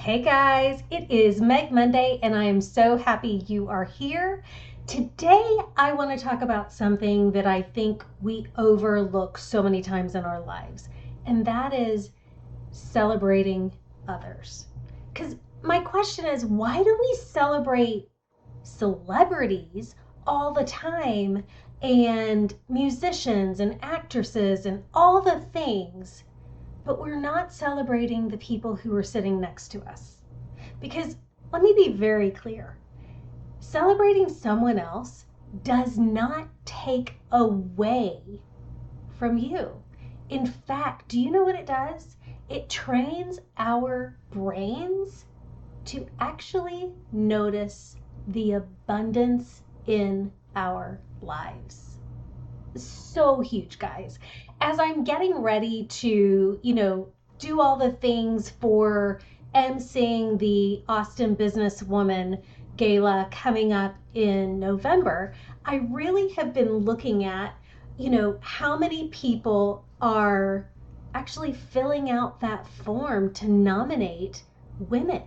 Hey guys, it is Meg Monday and I am so happy you are here. Today I want to talk about something that I think we overlook so many times in our lives, and that is celebrating others. Because my question is, why do we celebrate celebrities all the time and musicians and actresses and all the things, but we're not celebrating the people who are sitting next to us? Because let me be very clear, celebrating someone else does not take away from you. In fact, do you know what it does? It trains our brains to actually notice the abundance in our lives. So huge, guys. As I'm getting ready to, do all the things for emceeing the Austin Businesswoman Gala coming up in November, I really have been looking at, how many people are actually filling out that form to nominate women.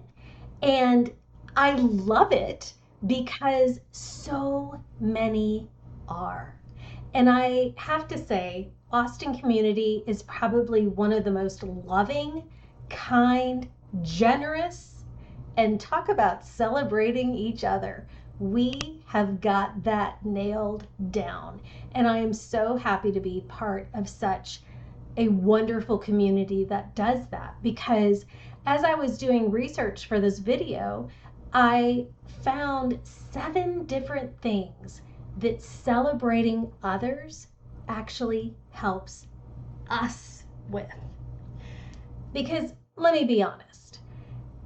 And I love it because so many are. And I have to say, Austin community is probably one of the most loving, kind, generous, and talk about celebrating each other. We have got that nailed down. And I am so happy to be part of such a wonderful community that does that, because as I was doing research for this video, I found 7 different things that celebrating others actually helps us with. Because let me be honest,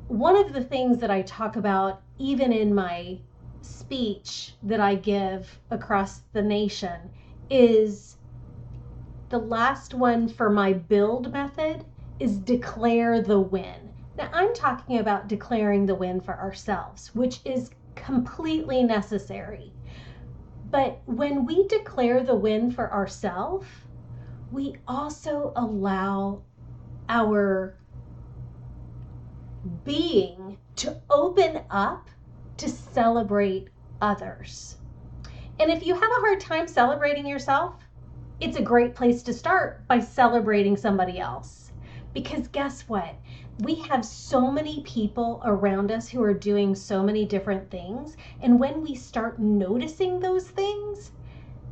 one of the things that I talk about even in my speech that I give across the nation is the last one for my build method is declare the win. Now I'm talking about declaring the win for ourselves, which is completely necessary. But when we declare the win for ourselves, we also allow our being to open up to celebrate others. And if you have a hard time celebrating yourself, it's a great place to start by celebrating somebody else. Because guess what? We have so many people around us who are doing so many different things. And when we start noticing those things,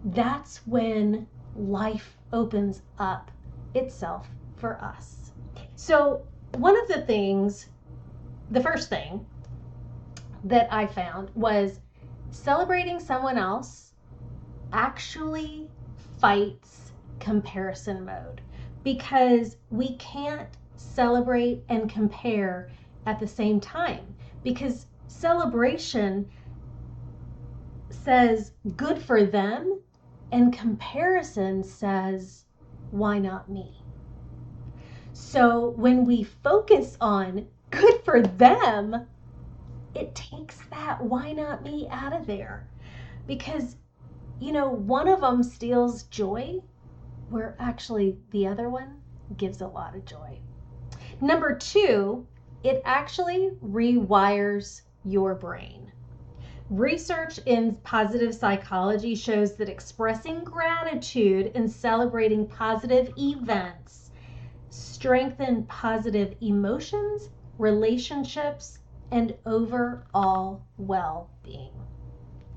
that's when life opens up itself for us. So one of the first thing that I found was celebrating someone else actually fights comparison mode, because we can't celebrate and compare at the same time, because celebration says good for them and comparison says why not me. So when we focus on good for them, it takes that why not me out of there, because one of them steals joy where actually the other one gives a lot of joy. Number 2, it actually rewires your brain. Research in positive psychology shows that expressing gratitude and celebrating positive events strengthen positive emotions, relationships, and overall well-being.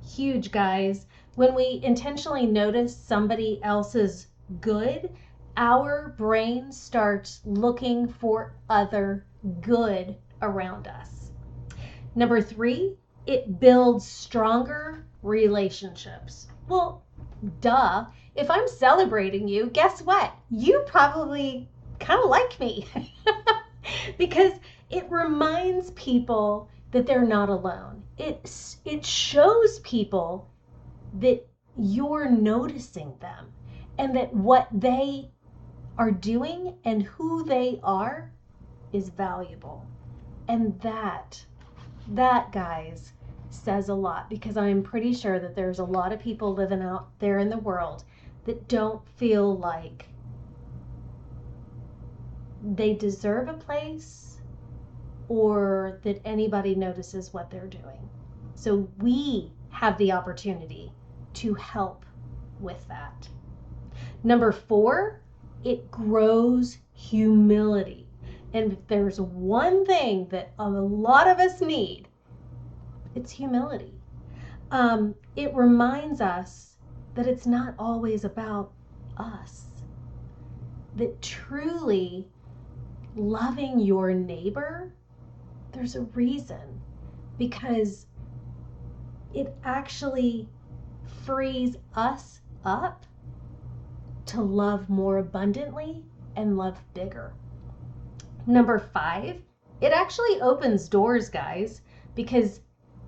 Huge, guys. When we intentionally notice somebody else's good, our brain starts looking for other good around us. Number 3, it builds stronger relationships. Well, duh. If I'm celebrating you, guess what? You probably kind of like me. Because it reminds people that they're not alone. It shows people that you're noticing them and that what they are doing and who they are is valuable. And that guys says a lot, because I'm pretty sure that there's a lot of people living out there in the world that don't feel like they deserve a place or that anybody notices what they're doing. So we have the opportunity to help with that. Number 4, it grows humility. And if there's one thing that a lot of us need, it's humility. It reminds us that it's not always about us. That truly loving your neighbor, there's a reason, because it actually frees us up to love more abundantly and love bigger. Number 5, it actually opens doors, guys, because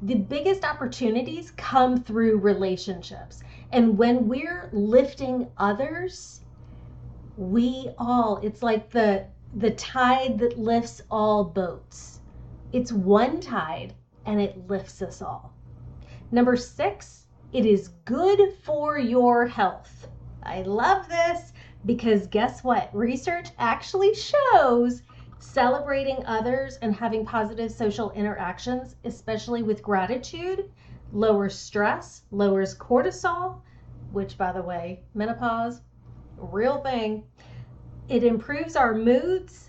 the biggest opportunities come through relationships. And when we're lifting others, it's like the tide that lifts all boats. It's one tide and it lifts us all. Number 6, it is good for your health. I love this because guess what? Research actually shows celebrating others and having positive social interactions, especially with gratitude, lowers stress, lowers cortisol, which, by the way, menopause, real thing. It improves our moods,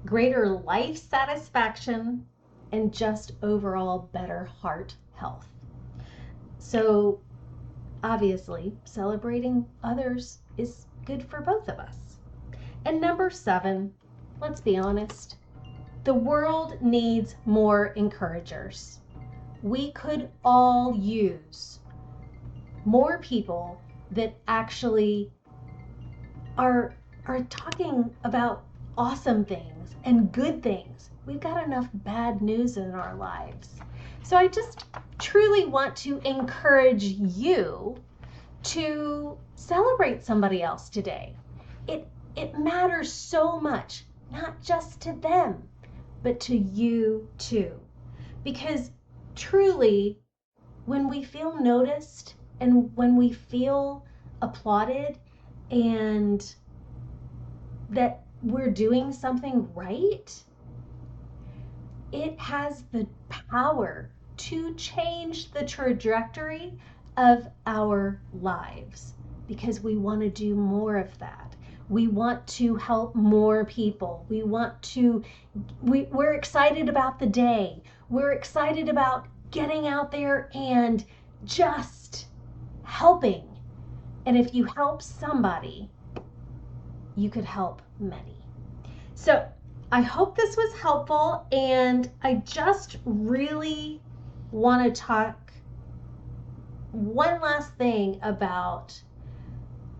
greater life satisfaction, and just overall better heart health. So obviously, celebrating others is good for both of us. And number 7, let's be honest, the world needs more encouragers. We could all use more people that actually are talking about awesome things and good things. We've got enough bad news in our lives. So I just truly want to encourage you to celebrate somebody else today. It matters so much, not just to them, but to you too. Because truly, when we feel noticed and when we feel applauded and that we're doing something right, it has the power to change the trajectory of our lives, because we want to do more of that. We want to help more people. We're excited about the day. We're excited about getting out there and just helping. And if you help somebody, you could help many. So I hope this was helpful, and I just really want to talk one last thing about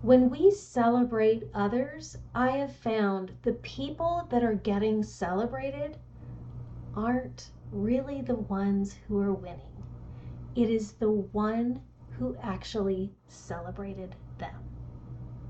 when we celebrate others. I have found the people that are getting celebrated aren't really the ones who are winning. It is the one who actually celebrated them.